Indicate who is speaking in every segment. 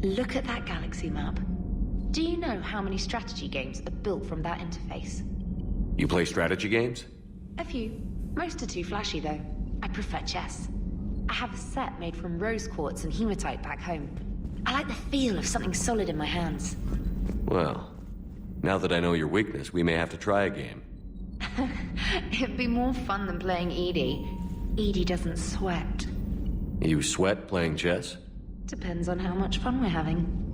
Speaker 1: Look at that galaxy map. Do you know how many strategy games are built from that interface?
Speaker 2: You play strategy games?
Speaker 1: A few. Most are too flashy, though. I prefer chess. I have a set made from rose quartz and hematite back home. I like the feel of something solid in my hands.
Speaker 2: Well, now that I know your weakness, we may have to try a game.
Speaker 1: It'd be more fun than playing Edie. Edie doesn't sweat.
Speaker 2: You sweat playing chess?
Speaker 1: Depends on how much fun we're having.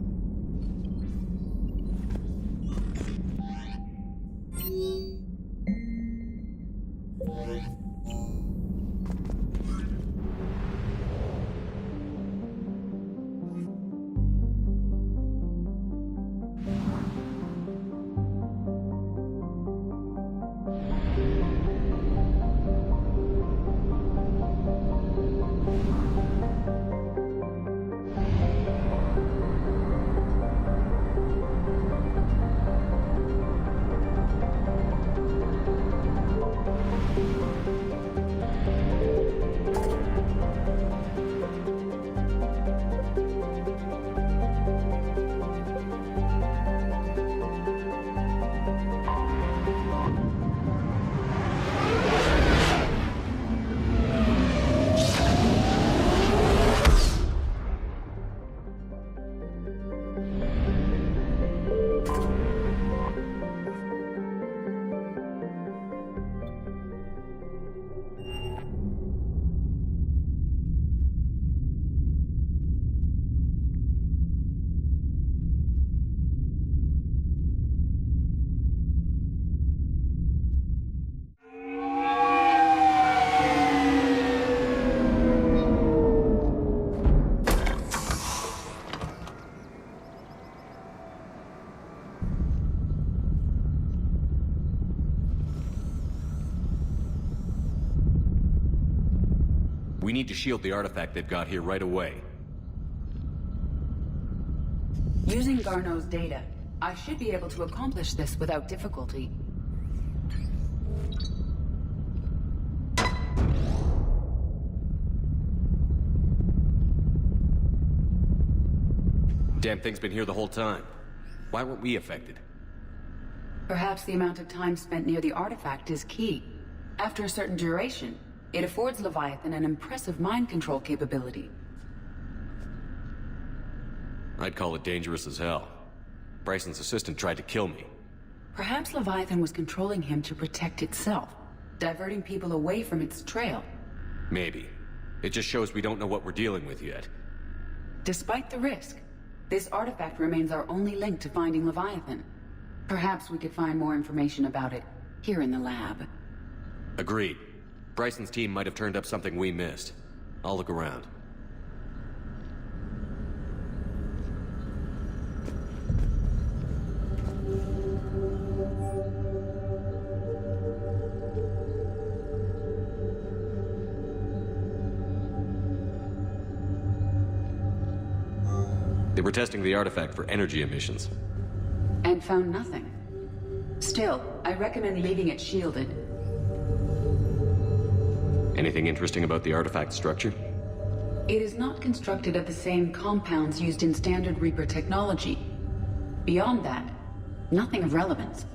Speaker 2: We need to shield the artifact they've got here right away.
Speaker 3: Using Garneau's data, I should be able to accomplish this without difficulty.
Speaker 2: Damn thing's been here the whole time. Why weren't we affected?
Speaker 3: Perhaps the amount of time spent near the artifact is key. After a certain duration, it affords Leviathan an impressive mind control capability.
Speaker 2: I'd call it dangerous as hell. Bryson's assistant tried to kill me.
Speaker 3: Perhaps Leviathan was controlling him to protect itself, diverting people away from its trail.
Speaker 2: Maybe. It just shows we don't know what we're dealing with yet.
Speaker 3: Despite the risk, this artifact remains our only link to finding Leviathan. Perhaps we could find more information about it here in the lab.
Speaker 2: Agreed. Bryson's team might have turned up something we missed. I'll look around. They were testing the artifact for energy emissions.
Speaker 3: And found nothing. Still, I recommend leaving it shielded.
Speaker 2: Anything interesting about the artifact structure?
Speaker 3: It is not constructed of the same compounds used in standard Reaper technology. Beyond that, nothing of relevance.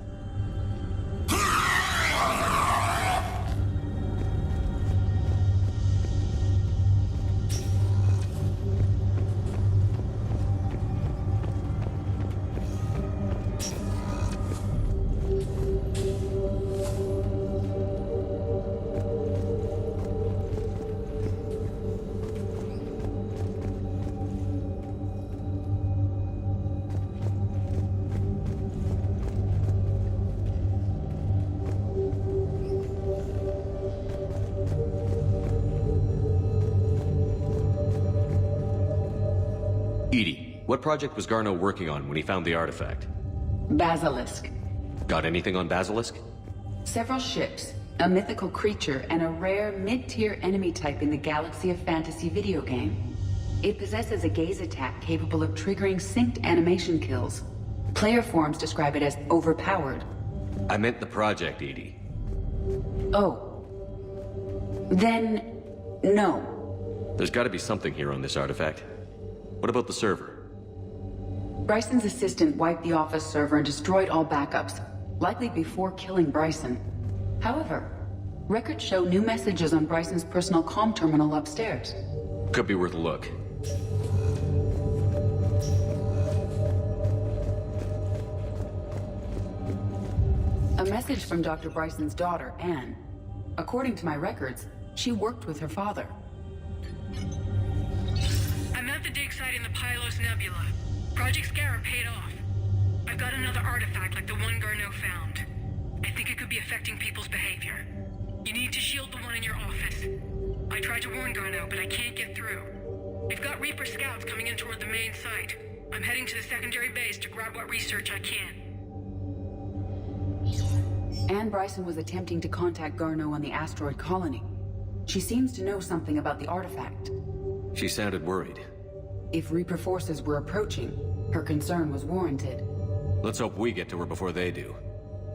Speaker 2: Edie, what project was Garneau working on when he found the artifact?
Speaker 3: Basilisk.
Speaker 2: Got anything on Basilisk?
Speaker 3: Several ships, a mythical creature, and a rare mid-tier enemy type in the Galaxy of Fantasy video game. It possesses a gaze attack capable of triggering synced animation kills. Player forums describe it as overpowered.
Speaker 2: I meant the project, Edie.
Speaker 3: Oh. Then, no.
Speaker 2: There's gotta be something here on this artifact. What about the server?
Speaker 3: Bryson's assistant wiped the office server and destroyed all backups, likely before killing Bryson. However, records show new messages on Bryson's personal comm terminal upstairs.
Speaker 2: Could be worth a look.
Speaker 3: A message from Dr. Bryson's daughter, Anne. According to my records, she worked with her father.
Speaker 4: I'm at the dig site in the Pylos Nebula. Project Scarab paid off. I've got another artifact like the one Garneau found. I think it could be affecting people's behavior. You need to shield the one in your office. I tried to warn Garneau, but I can't get through. We've got Reaper scouts coming in toward the main site. I'm heading to the secondary base to grab what research I can.
Speaker 3: Anne Bryson was attempting to contact Garneau on the asteroid colony. She seems to know something about the artifact.
Speaker 2: She sounded worried.
Speaker 3: If Reaper forces were approaching, her concern was warranted.
Speaker 2: Let's hope we get to her before they do.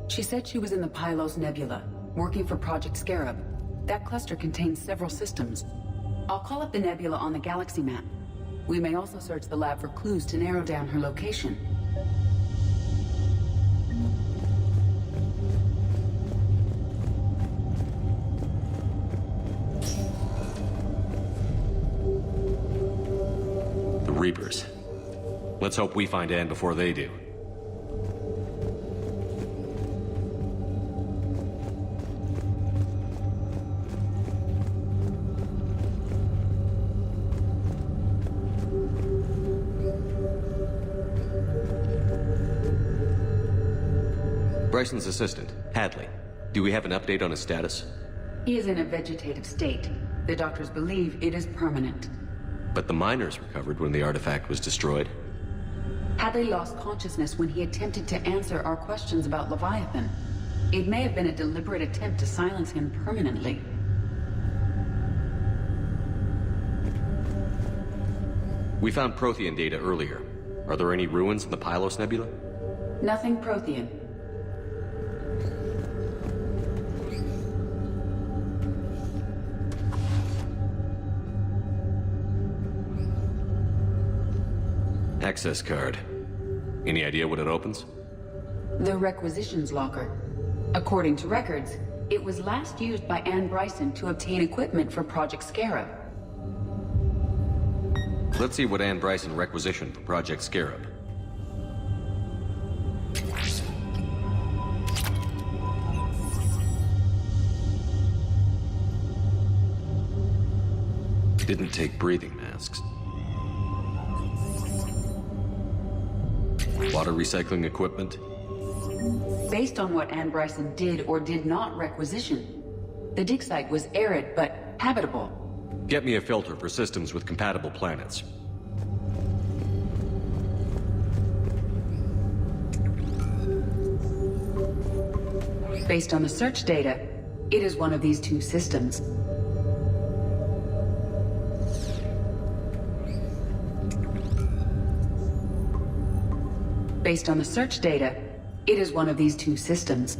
Speaker 3: She said she was in the Pylos Nebula, working for Project Scarab. That cluster contains several systems. I'll call up the nebula on the galaxy map. We may also search the lab for clues to narrow down her location.
Speaker 2: The Reapers. Let's hope we find Anne before they do. Bryson's assistant, Hadley. Do we have an update on his status?
Speaker 3: He is in a vegetative state. The doctors believe it is permanent.
Speaker 2: But the miners recovered when the artifact was destroyed.
Speaker 3: Hadley lost consciousness when he attempted to answer our questions about Leviathan. It may have been a deliberate attempt to silence him permanently.
Speaker 2: We found Prothean data earlier. Are there any ruins in the Pylos Nebula?
Speaker 3: Nothing Prothean.
Speaker 2: Access card. Any idea what it opens?
Speaker 3: The requisitions locker. According to records, it was last used by Anne Bryson to obtain equipment for Project Scarab.
Speaker 2: Let's see what Anne Bryson requisitioned for Project Scarab. Didn't take breathing masks. Water recycling equipment.
Speaker 3: Based on what Anne Bryson did or did not requisition, the dig site was arid but habitable.
Speaker 2: Get me a filter for systems with compatible planets.
Speaker 3: Based on the search data, it is one of these two systems. Based on the search data, it is one of these two systems.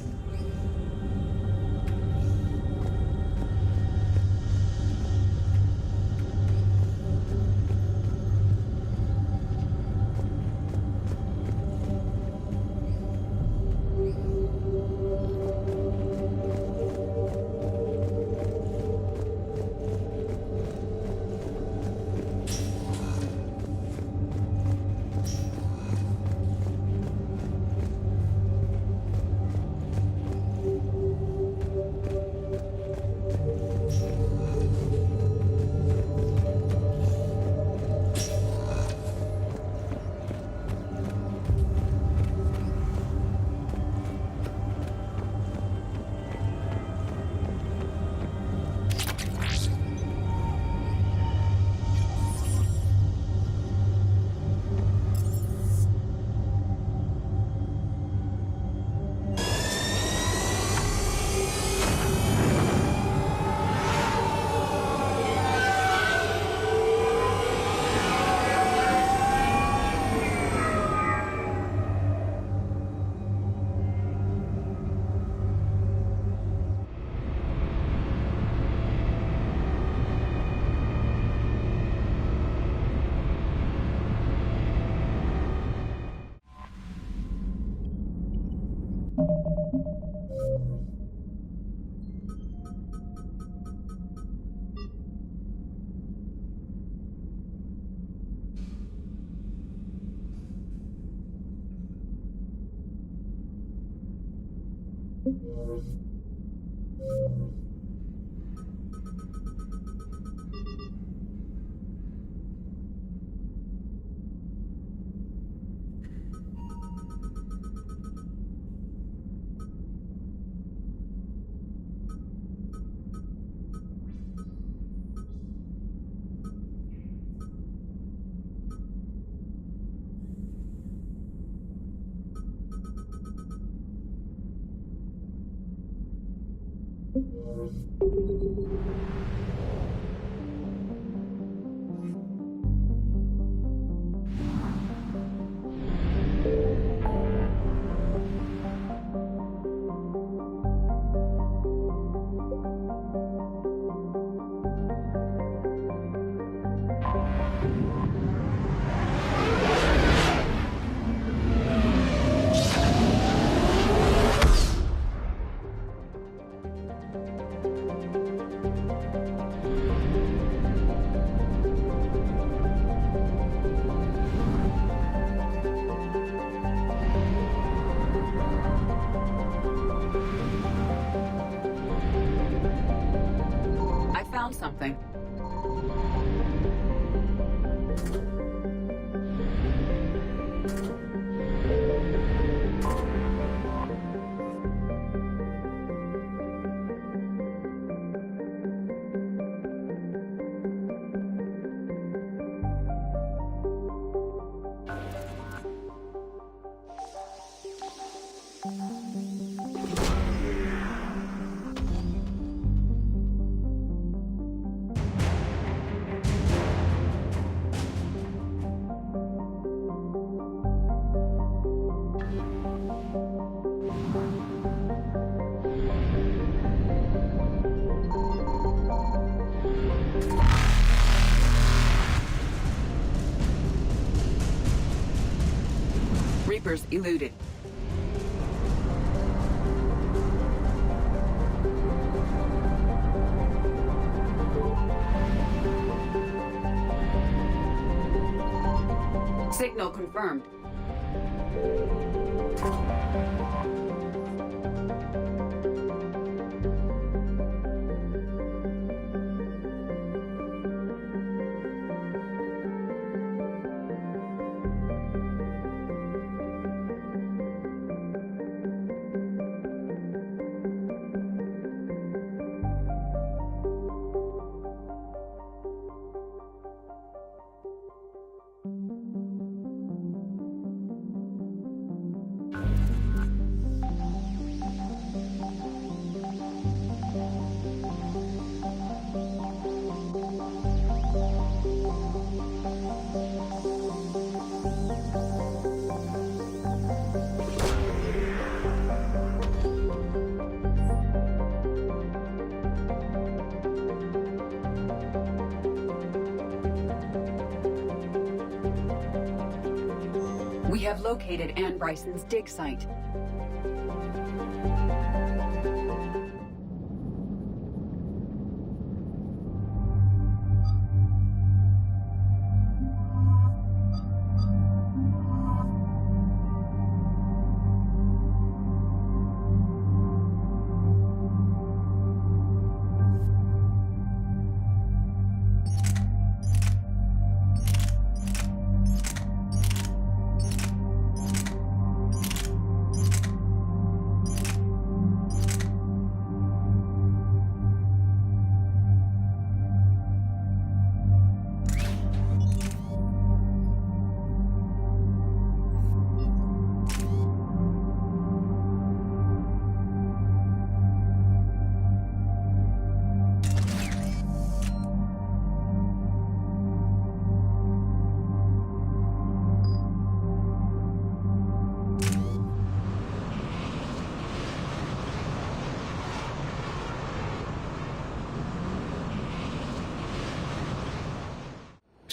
Speaker 3: Something. Reapers eluded. Signal confirmed. We have located Ann Bryson's dig site.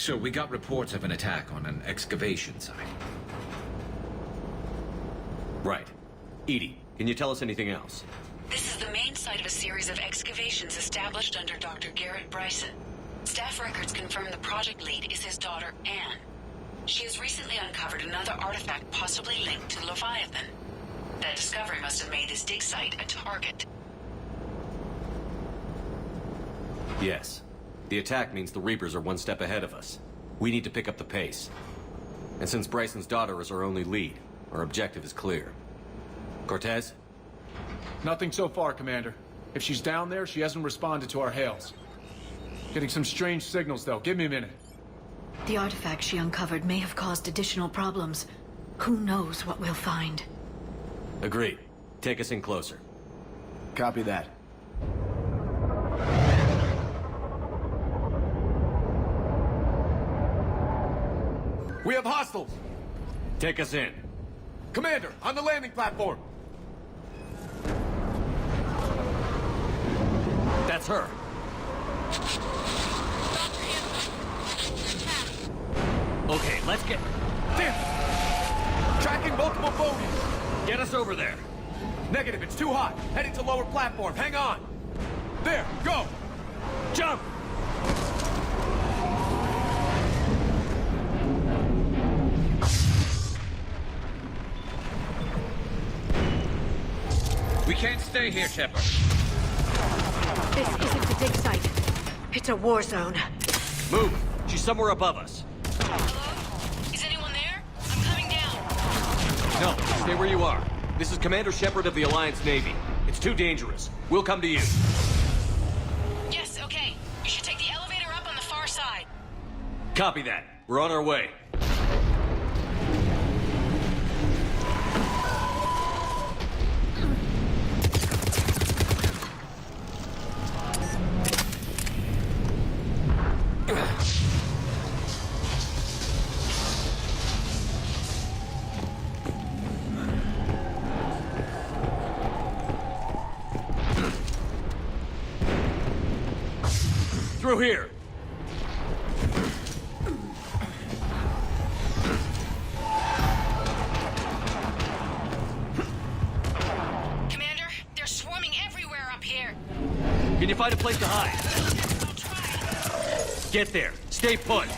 Speaker 5: So we got reports of an attack on an excavation site.
Speaker 2: Right. Edie, can you tell us anything else?
Speaker 3: This is the main site of a series of excavations established under Dr. Garrett Bryson. Staff records confirm the project lead is his daughter, Anne. She has recently uncovered another artifact possibly linked to Leviathan. That discovery must have made this dig site a target.
Speaker 2: Yes. The attack means the Reapers are one step ahead of us. We need to pick up the pace. And since Bryson's daughter is our only lead, our objective is clear. Cortez?
Speaker 6: Nothing so far, Commander. If she's down there, she hasn't responded to our hails. Getting some strange signals, though. Give me a minute.
Speaker 7: The artifact she uncovered may have caused additional problems. Who knows what we'll find?
Speaker 2: Agreed. Take us in closer.
Speaker 6: Copy that.
Speaker 8: We have hostiles!
Speaker 2: Take us in.
Speaker 8: Commander, on the landing platform!
Speaker 2: That's her. Okay, let's get...
Speaker 8: Damn! Tracking multiple bogies!
Speaker 2: Get us over there.
Speaker 8: Negative, it's too hot. Heading to lower platform, hang on! There, go!
Speaker 2: Jump!
Speaker 5: We can't stay here, Shepard.
Speaker 7: This isn't a dig site. It's a war zone.
Speaker 2: Move! She's somewhere above us.
Speaker 4: Hello? Is anyone there? I'm coming down.
Speaker 2: No, stay where you are. This is Commander Shepard of the Alliance Navy. It's too dangerous. We'll come to you.
Speaker 4: Yes, okay. You should take the elevator up on the far side.
Speaker 2: Copy that. We're on our way. Through here.
Speaker 4: Commander, they're swarming everywhere up here.
Speaker 2: Can you find a place to hide?
Speaker 4: I'll try.
Speaker 2: Get there. Stay put.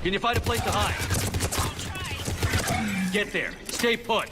Speaker 2: Can you find a place to hide?
Speaker 4: I'll try.
Speaker 2: Get there. Stay put.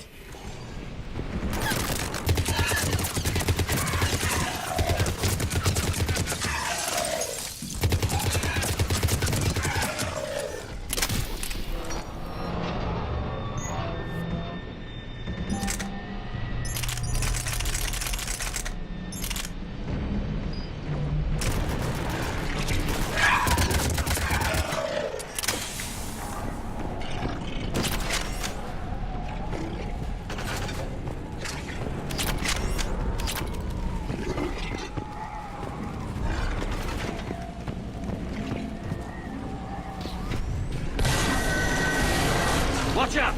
Speaker 2: Watch out!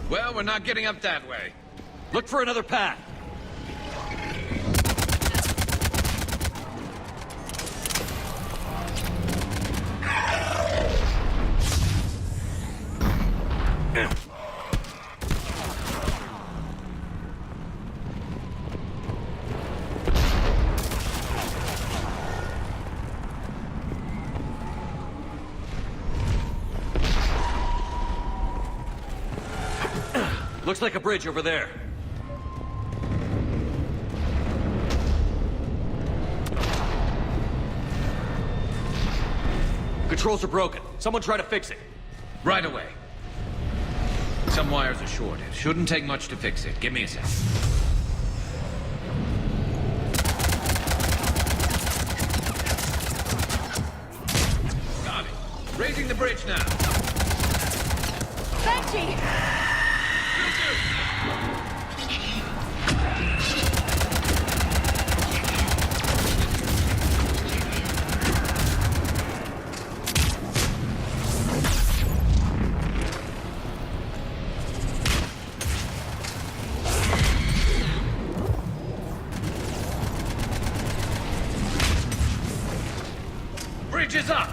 Speaker 5: Well, we're not getting up that way.
Speaker 2: Look for another path. Looks like a bridge over there. Controls are broken. Someone try to fix it.
Speaker 5: Right away. Some wires are shorted. Shouldn't take much to fix it. Give me a sec. Got it. Raising the bridge now.
Speaker 7: Banshee!
Speaker 5: Bridge is up!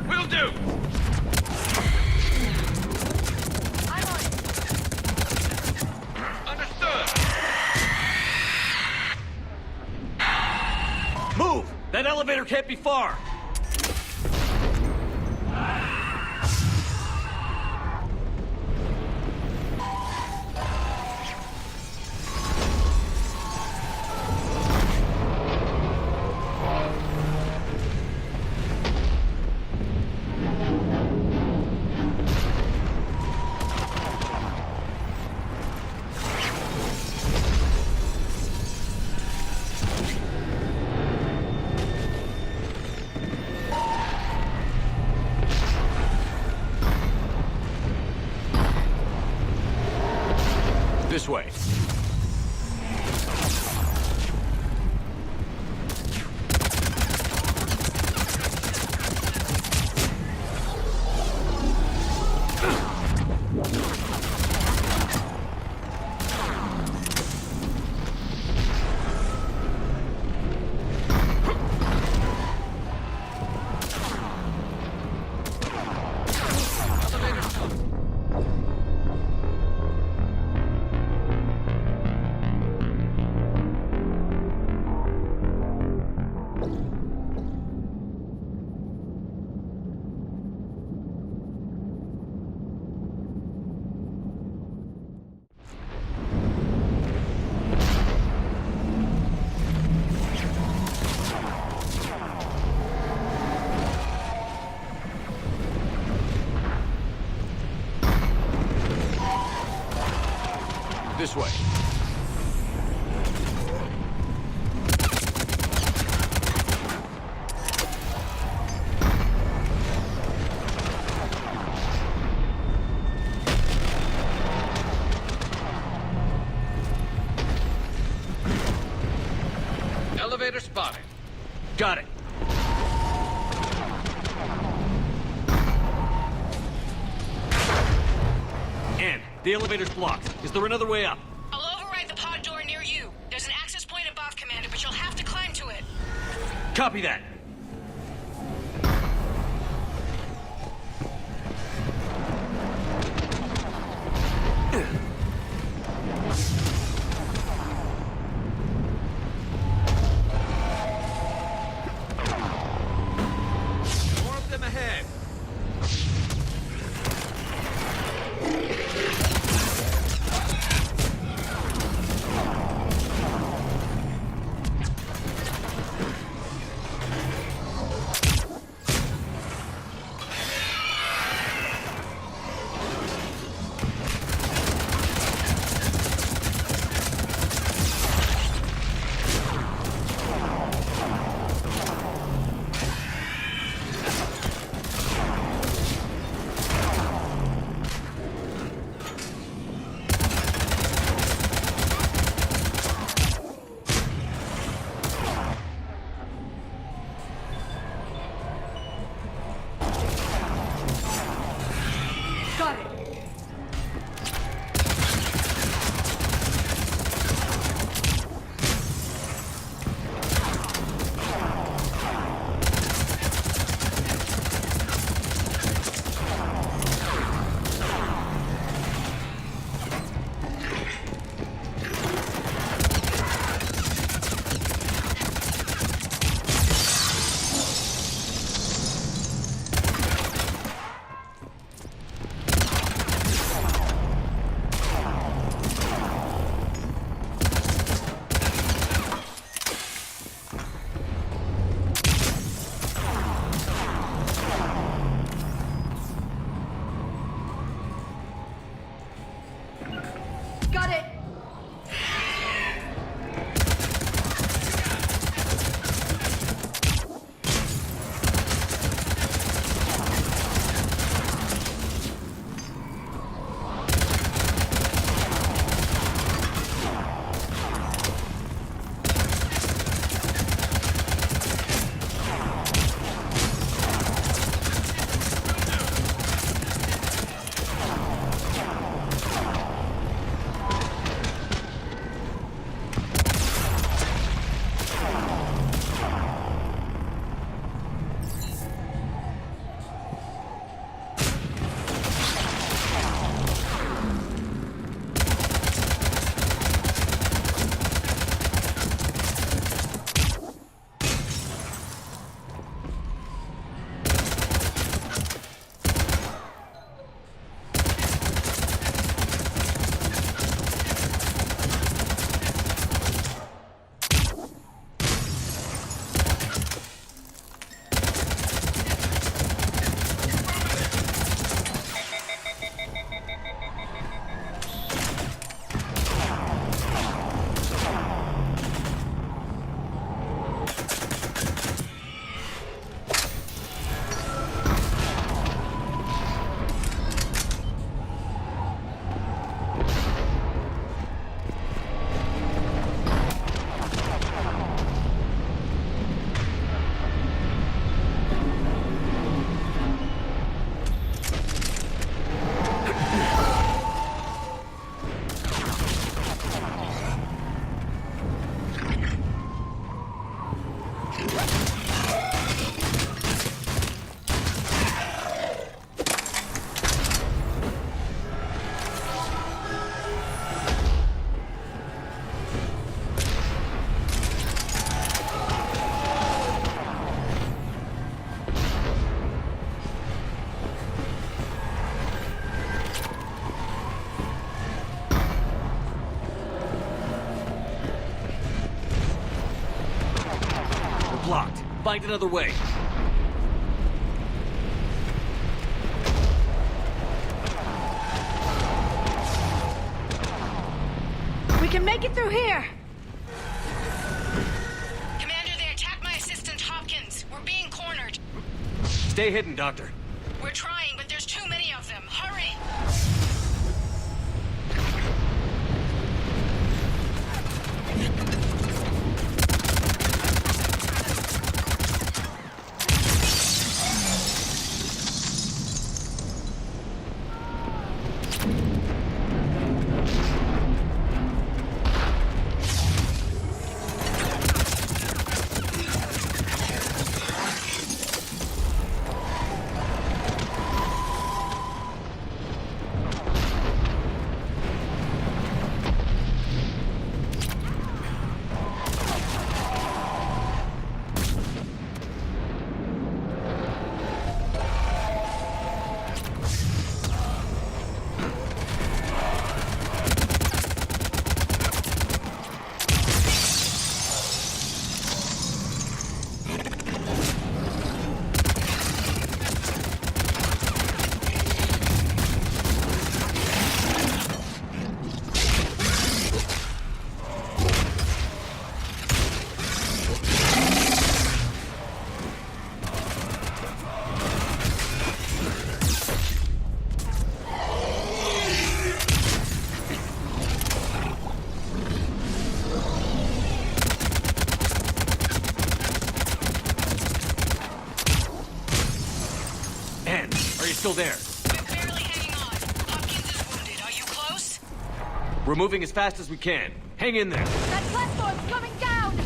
Speaker 5: Will do! Understood!
Speaker 2: Move! That elevator can't be far! This way. This way.
Speaker 5: Elevator spotted.
Speaker 2: Got it. Ann, the elevator's blocked. Is there another way up?
Speaker 4: I'll override the pod door near you. There's an access point above, Commander, but you'll have to climb to it.
Speaker 2: Copy that.
Speaker 5: More of them ahead.
Speaker 2: find another way.
Speaker 7: We can make it through here!
Speaker 4: Commander, they attacked my assistant, Hopkins. We're being cornered.
Speaker 2: Stay hidden, Doctor.
Speaker 4: We're trying, but there's too many of them. Hurry!
Speaker 2: Still there.
Speaker 4: I'm barely hanging on. Hopkins is wounded. Are you close?
Speaker 2: We're moving as fast as we can. Hang in there.
Speaker 7: That platform's coming down!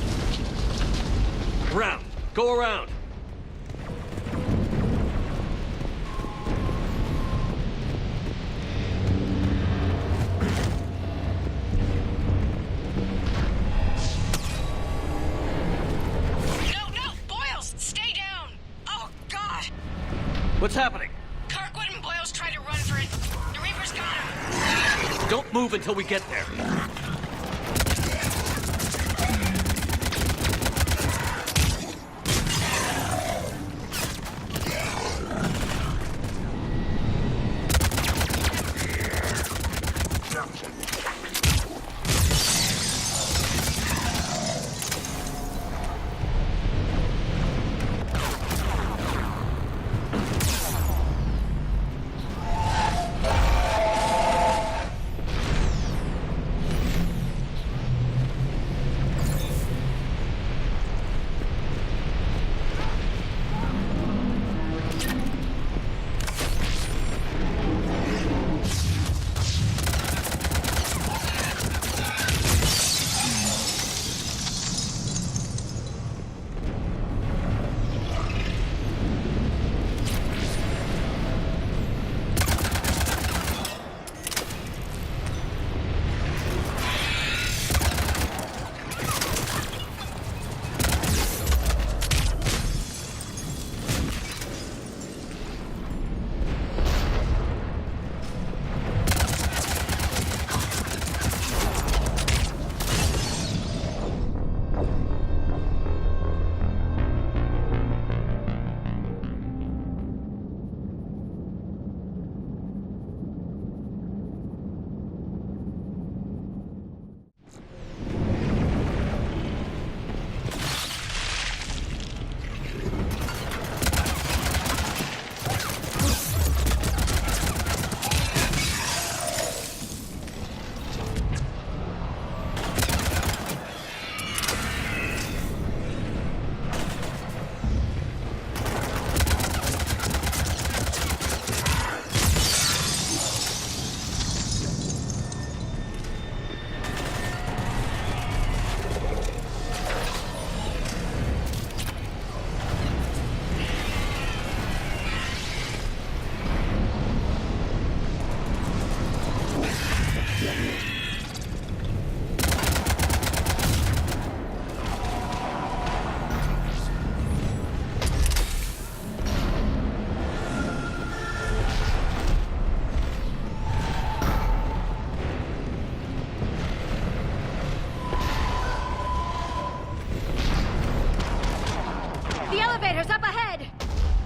Speaker 2: Around. Go around.
Speaker 4: No! Boyles! Stay down! Oh, God!
Speaker 2: What's happening?
Speaker 4: Kirkwood and Boyles tried to run for it. The Reapers got him.
Speaker 2: Don't move until we get there.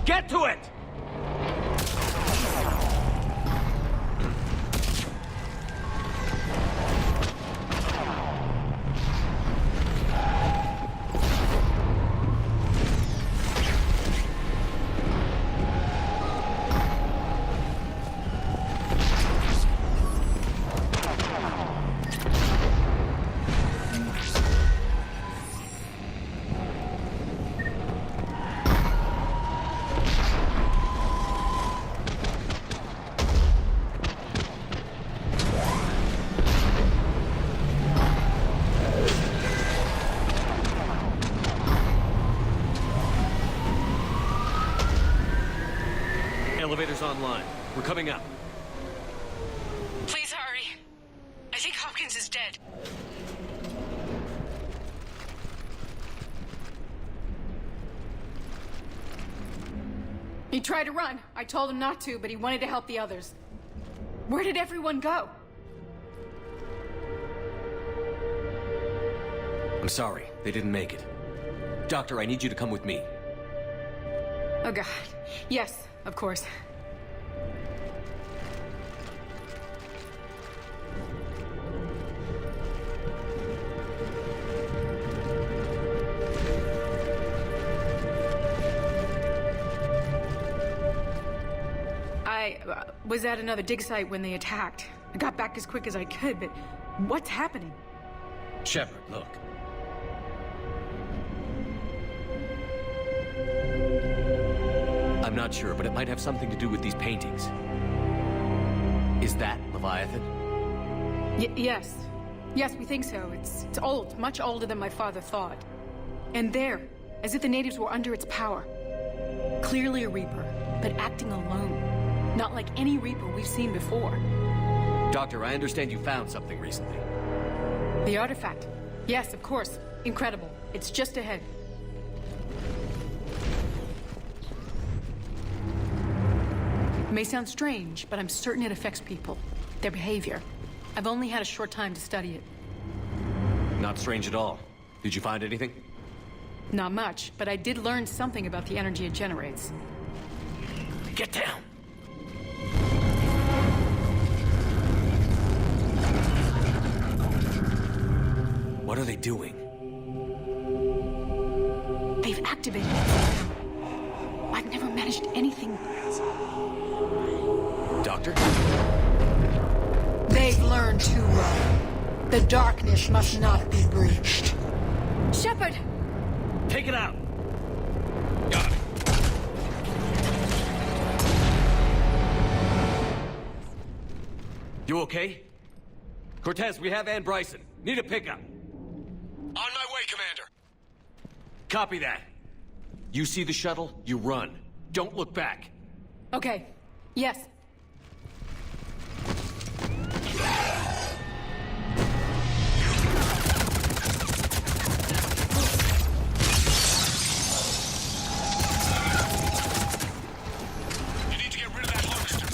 Speaker 8: Get to it!
Speaker 2: Elevator's online. We're coming up.
Speaker 4: Please hurry. I think Hopkins is dead.
Speaker 9: He tried to run. I told him not to, but he wanted to help the others. Where did everyone go?
Speaker 2: I'm sorry. They didn't make it. Doctor, I need you to come with me.
Speaker 9: Oh, God. Yes, of course. I was at another dig site when they attacked. I got back as quick as I could, but what's happening?
Speaker 5: Shepard, look.
Speaker 2: I'm not sure, but it might have something to do with these paintings. Is that Leviathan?
Speaker 9: Yes. Yes, we think so. It's old, much older than my father thought. And there, as if the natives were under its power. Clearly a Reaper, but acting alone. Not like any Reaper we've seen before.
Speaker 2: Doctor, I understand you found something recently.
Speaker 9: The artifact. Yes, of course. Incredible. It's just ahead. It may sound strange, but I'm certain it affects people. Their behavior. I've only had a short time to study it.
Speaker 2: Not strange at all. Did you find anything?
Speaker 9: Not much, but I did learn something about the energy it generates.
Speaker 2: Get down! What are they doing?
Speaker 9: They've activated it. I've never managed anything.
Speaker 2: Doctor?
Speaker 9: They've learned too well. The darkness must not be breached. Shepard!
Speaker 2: Take it out!
Speaker 5: Got it.
Speaker 2: You okay? Cortez, we have Ann Bryson. Need a pickup.
Speaker 8: On my way, Commander.
Speaker 2: Copy that. You see the shuttle, you run. Don't look back.
Speaker 9: Okay. Yes.
Speaker 8: You need to get rid of that harvester.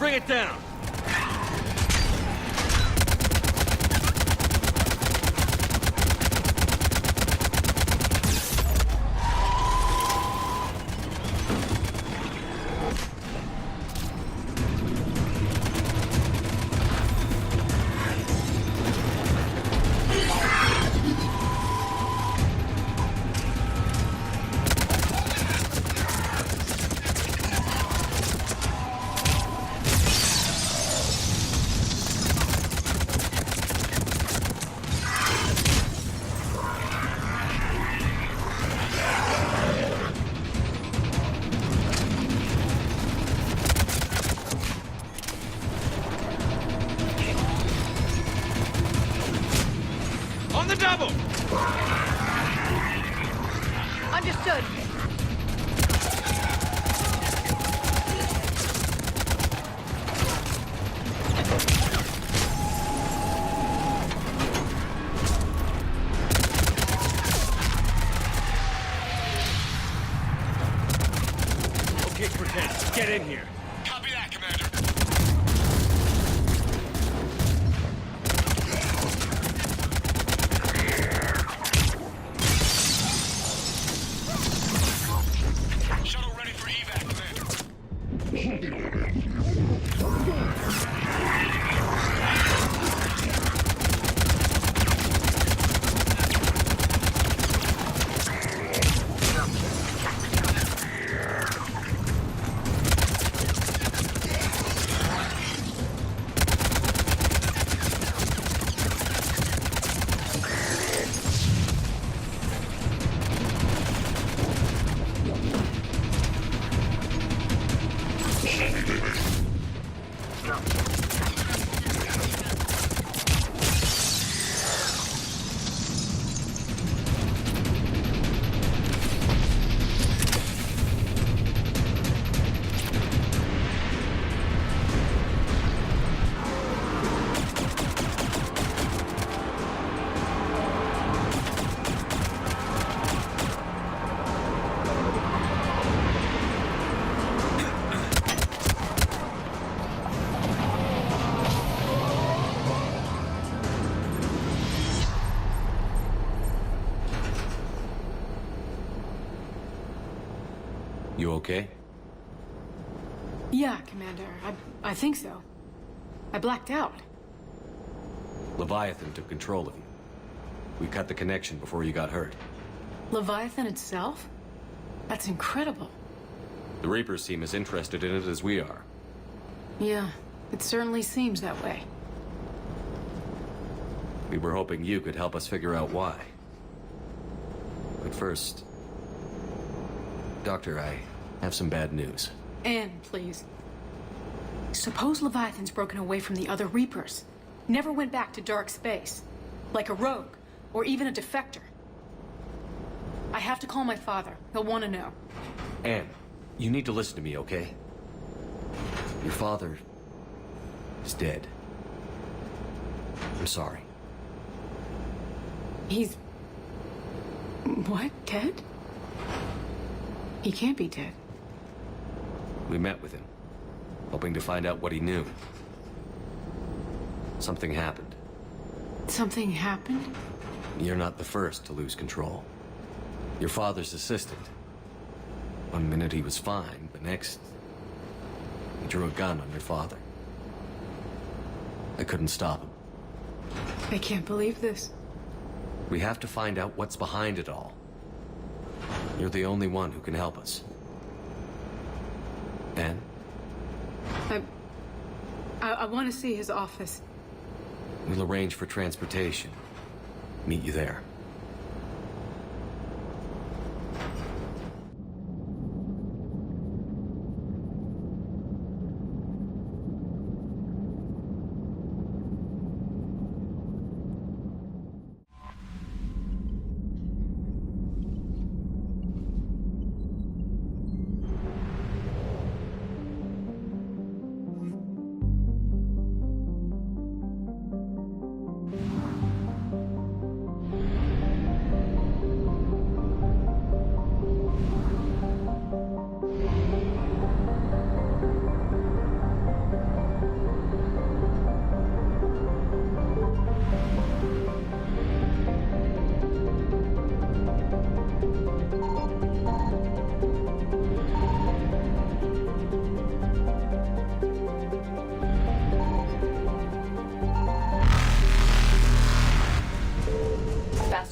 Speaker 8: bring it down!
Speaker 5: On the double!
Speaker 7: Understood.
Speaker 8: Okay, Cortez, get in here.
Speaker 10: Copy that, Commander. Shuttle ready for evac, Commander.
Speaker 2: You okay?
Speaker 9: Yeah, Commander. I think so. I blacked out.
Speaker 2: Leviathan took control of you. We cut the connection before you got hurt.
Speaker 9: Leviathan itself? That's incredible.
Speaker 2: The Reapers seem as interested in it as we are.
Speaker 9: Yeah, it certainly seems that way.
Speaker 2: We were hoping you could help us figure out why. But first... Doctor, I have some bad news.
Speaker 9: Anne, please. Suppose Leviathan's broken away from the other Reapers. Never went back to dark space. Like a rogue, or even a defector. I have to call my father. He'll want to know.
Speaker 2: Anne, you need to listen to me, okay? Your father... is dead. I'm sorry.
Speaker 9: He's... What? Dead? He can't be dead.
Speaker 2: We met with him, hoping to find out what he knew. Something happened.
Speaker 9: Something happened?
Speaker 2: You're not the first to lose control. Your father's assistant. One minute he was fine, the next... he drew a gun on your father. I couldn't stop him.
Speaker 9: I can't believe this.
Speaker 2: We have to find out what's behind it all. You're the only one who can help us. Anne?
Speaker 9: I want to see his office.
Speaker 2: We'll arrange for transportation. Meet you there.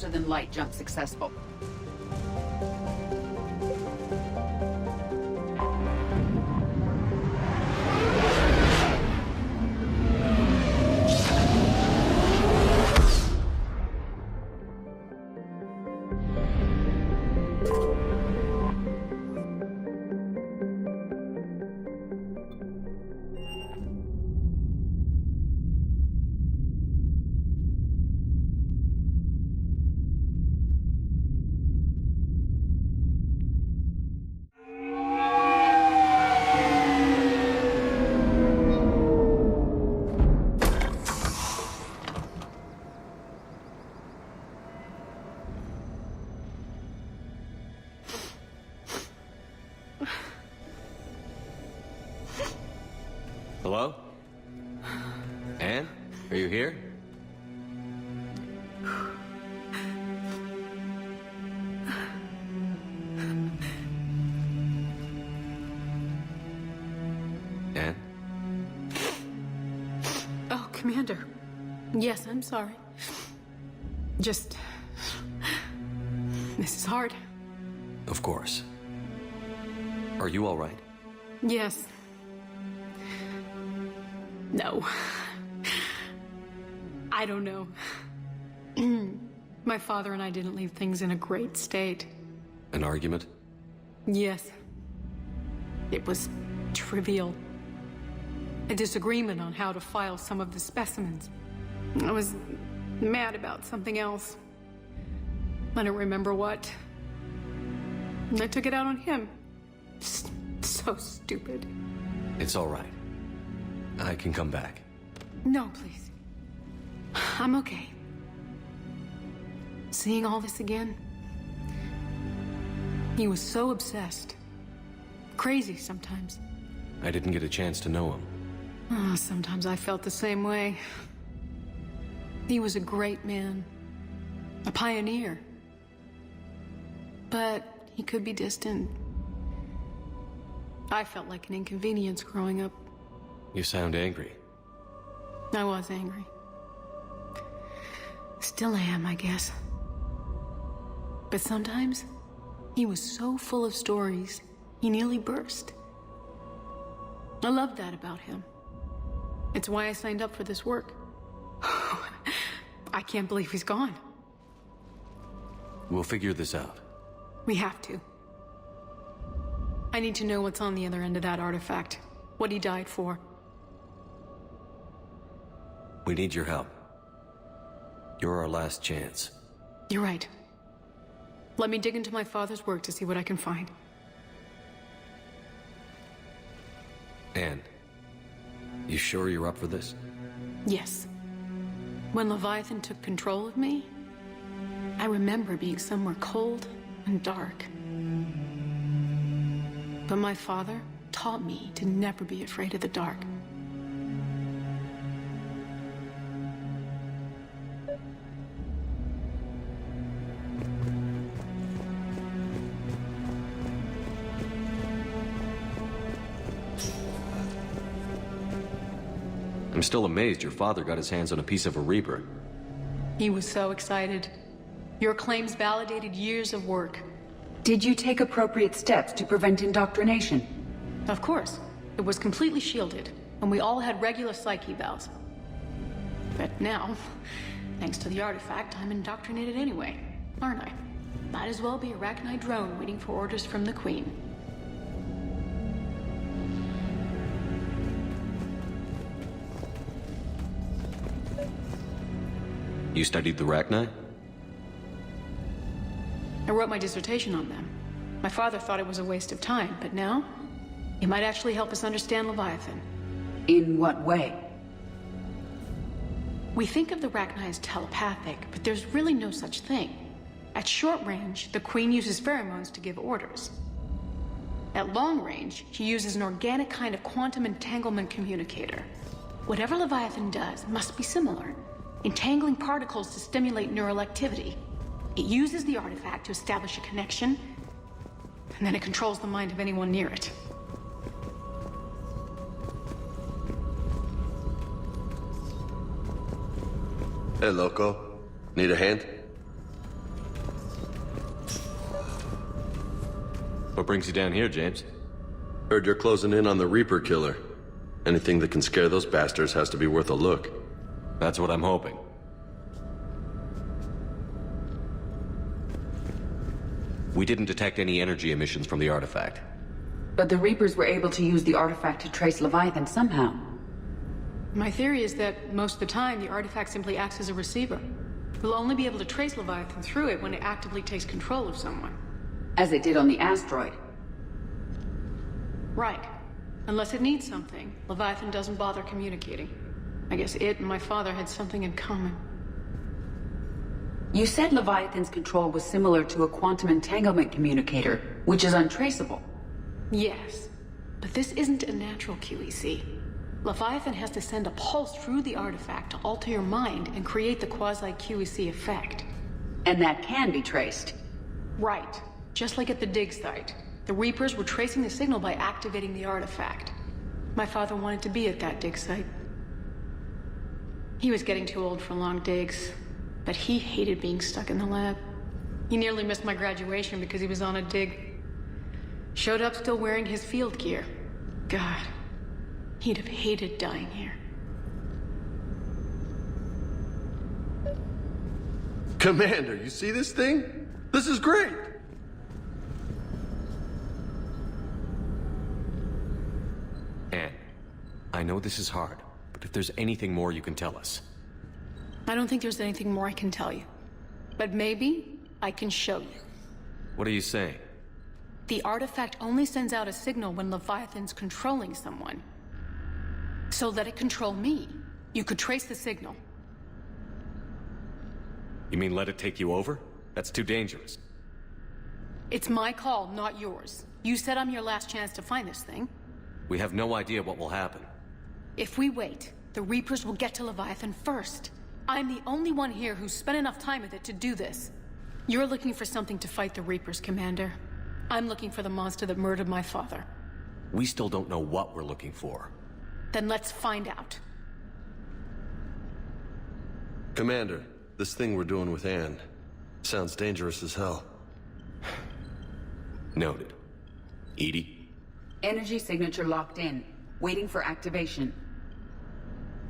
Speaker 3: than light jump successful.
Speaker 2: Hello? Anne? Are you here? Anne?
Speaker 9: Oh, Commander. Yes, I'm sorry. Just... This is hard.
Speaker 2: Of course. Are you all right?
Speaker 9: Yes. No. I don't know. My father and I didn't leave things in a great state.
Speaker 2: An argument?
Speaker 9: Yes. It was trivial. A disagreement on how to file some of the specimens. I was mad about something else. I don't remember what. I took it out on him. So stupid.
Speaker 2: It's all right. I can come back.
Speaker 9: No, please. I'm okay. Seeing all this again, he was so obsessed. Crazy sometimes.
Speaker 2: I didn't get a chance to know him.
Speaker 9: Oh, sometimes I felt the same way. He was a great man. A pioneer. But he could be distant. I felt like an inconvenience growing up.
Speaker 2: You sound angry.
Speaker 9: I was angry. Still am, I guess. But sometimes, he was so full of stories, he nearly burst. I loved that about him. It's why I signed up for this work. I can't believe he's gone.
Speaker 2: We'll figure this out.
Speaker 9: We have to. I need to know what's on the other end of that artifact. What he died for.
Speaker 2: We need your help. You're our last chance.
Speaker 9: You're right. Let me dig into my father's work to see what I can find.
Speaker 2: Anne, you sure you're up for this?
Speaker 9: Yes. When Leviathan took control of me, I remember being somewhere cold and dark. But my father taught me to never be afraid of the dark.
Speaker 2: I'm still amazed your father got his hands on a piece of a Reaper.
Speaker 9: He was so excited. Your claims validated years of work.
Speaker 3: Did you take appropriate steps to prevent indoctrination?
Speaker 9: Of course. It was completely shielded, and we all had regular psych evals. But now, thanks to the artifact, I'm indoctrinated anyway, aren't I? Might as well be a Arachnite drone waiting for orders from the Queen.
Speaker 2: You studied the Arachnite?
Speaker 9: I wrote my dissertation on them. My father thought it was a waste of time, but now, it might actually help us understand Leviathan.
Speaker 3: In what way?
Speaker 9: We think of the Arachnite as telepathic, but there's really no such thing. At short range, the Queen uses pheromones to give orders. At long range, she uses an organic kind of quantum entanglement communicator. Whatever Leviathan does must be similar, entangling particles to stimulate neural activity. It uses the artifact to establish a connection, and then it controls the mind of anyone near it.
Speaker 11: Hey, Loco. Need a hand?
Speaker 2: What brings you down here, James?
Speaker 11: Heard you're closing in on the Reaper killer. Anything that can scare those bastards has to be worth a look.
Speaker 2: That's what I'm hoping. We didn't detect any energy emissions from the artifact.
Speaker 3: But the Reapers were able to use the artifact to trace Leviathan somehow.
Speaker 9: My theory is that most of the time, the artifact simply acts as a receiver. We'll only be able to trace Leviathan through it when it actively takes control of someone.
Speaker 3: As it did on the asteroid.
Speaker 9: Right. Unless it needs something, Leviathan doesn't bother communicating. I guess it and my father had something in common.
Speaker 3: You said Leviathan's control was similar to a quantum entanglement communicator, which is untraceable.
Speaker 9: Yes, but this isn't a natural QEC. Leviathan has to send a pulse through the artifact to alter your mind and create the quasi-QEC effect.
Speaker 3: And that can be traced.
Speaker 9: Right. Just like at the dig site. The Reapers were tracing the signal by activating the artifact. My father wanted to be at that dig site. He was getting too old for long digs, but he hated being stuck in the lab. He nearly missed my graduation because he was on a dig. Showed up still wearing his field gear. God, he'd have hated dying here.
Speaker 11: Commander, you see this thing? This is great!
Speaker 2: Anne, I know this is hard, but if there's anything more you can tell us.
Speaker 9: I don't think there's anything more I can tell you. But maybe I can show you.
Speaker 2: What are you saying?
Speaker 9: The artifact only sends out a signal when Leviathan's controlling someone. So let it control me. You could trace the signal.
Speaker 2: You mean let it take you over? That's too dangerous.
Speaker 9: It's my call, not yours. You said I'm your last chance to find this thing.
Speaker 2: We have no idea what will happen.
Speaker 9: If we wait, the Reapers will get to Leviathan first. I'm the only one here who's spent enough time with it to do this. You're looking for something to fight the Reapers, Commander. I'm looking for the monster that murdered my father.
Speaker 2: We still don't know what we're looking for.
Speaker 9: Then let's find out.
Speaker 11: Commander, this thing we're doing with Anne sounds dangerous as hell.
Speaker 2: Noted. Edie?
Speaker 3: Energy signature locked in, waiting for activation.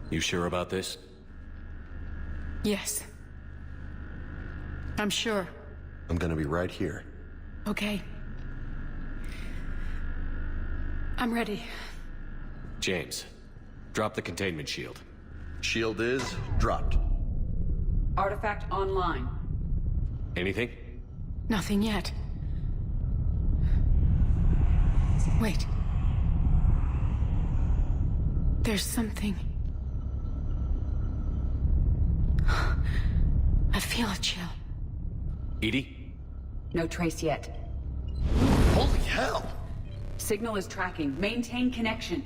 Speaker 2: You sure about this?
Speaker 9: Yes. I'm sure.
Speaker 11: I'm gonna be right here.
Speaker 9: Okay. I'm ready.
Speaker 2: James, drop the containment shield.
Speaker 11: Shield is dropped.
Speaker 3: Artifact online.
Speaker 2: Anything?
Speaker 9: Nothing yet. Wait. There's something. I feel a chill.
Speaker 2: Edie?
Speaker 3: No trace yet.
Speaker 11: Holy hell!
Speaker 3: Signal is tracking. Maintain connection.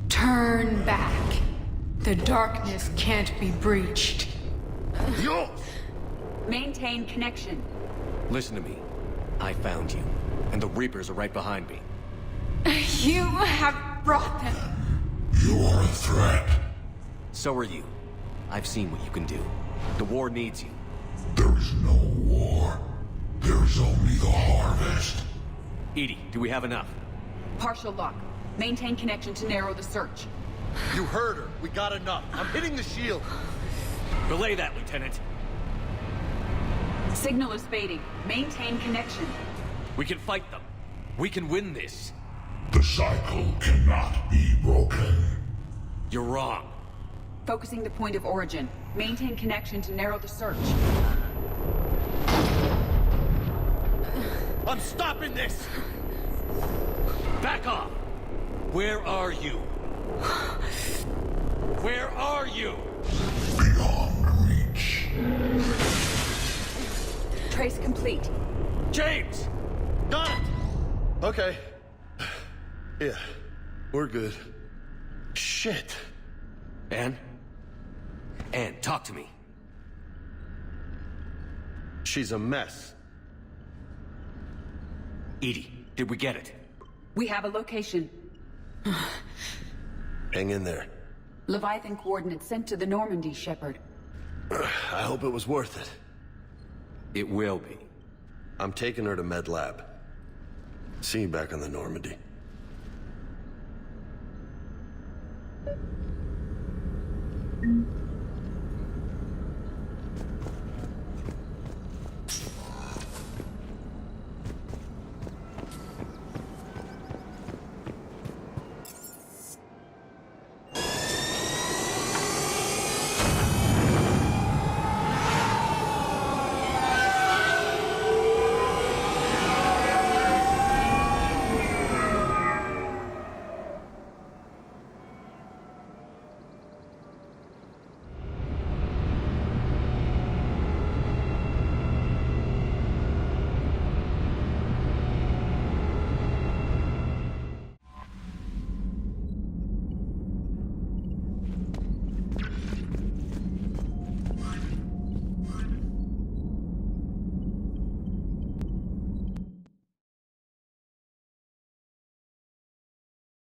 Speaker 9: Turn back. The darkness can't be breached.
Speaker 11: Yo!
Speaker 3: Maintain connection.
Speaker 2: Listen to me. I found you, and the Reapers are right behind me.
Speaker 9: You have brought them.
Speaker 10: You are a threat.
Speaker 2: So are you. I've seen what you can do. The war needs you.
Speaker 10: There is no war. There is only the harvest.
Speaker 2: Edie, do we have enough?
Speaker 3: Partial lock. Maintain connection to narrow the search.
Speaker 11: You heard her. We got enough. I'm hitting the shield.
Speaker 2: Belay that, Lieutenant.
Speaker 3: Signal is fading. Maintain connection.
Speaker 2: We can fight them. We can win this.
Speaker 10: The cycle cannot be broken.
Speaker 2: You're wrong.
Speaker 3: Focusing the point of origin. Maintain connection to narrow the search.
Speaker 2: I'm stopping this! Back off! Where are you? Where are you?
Speaker 10: Beyond reach.
Speaker 3: Trace complete.
Speaker 2: James!
Speaker 11: Got it! Okay. Yeah, we're good. Shit.
Speaker 2: Anne? Anne, talk to me.
Speaker 11: She's a mess.
Speaker 2: Edie, did we get it?
Speaker 3: We have a location.
Speaker 11: Hang in there.
Speaker 3: Leviathan coordinates sent to the Normandy, Shepard.
Speaker 11: I hope it was worth it.
Speaker 2: It will be.
Speaker 11: I'm taking her to Med Lab. See you back on the Normandy.
Speaker 3: Mm.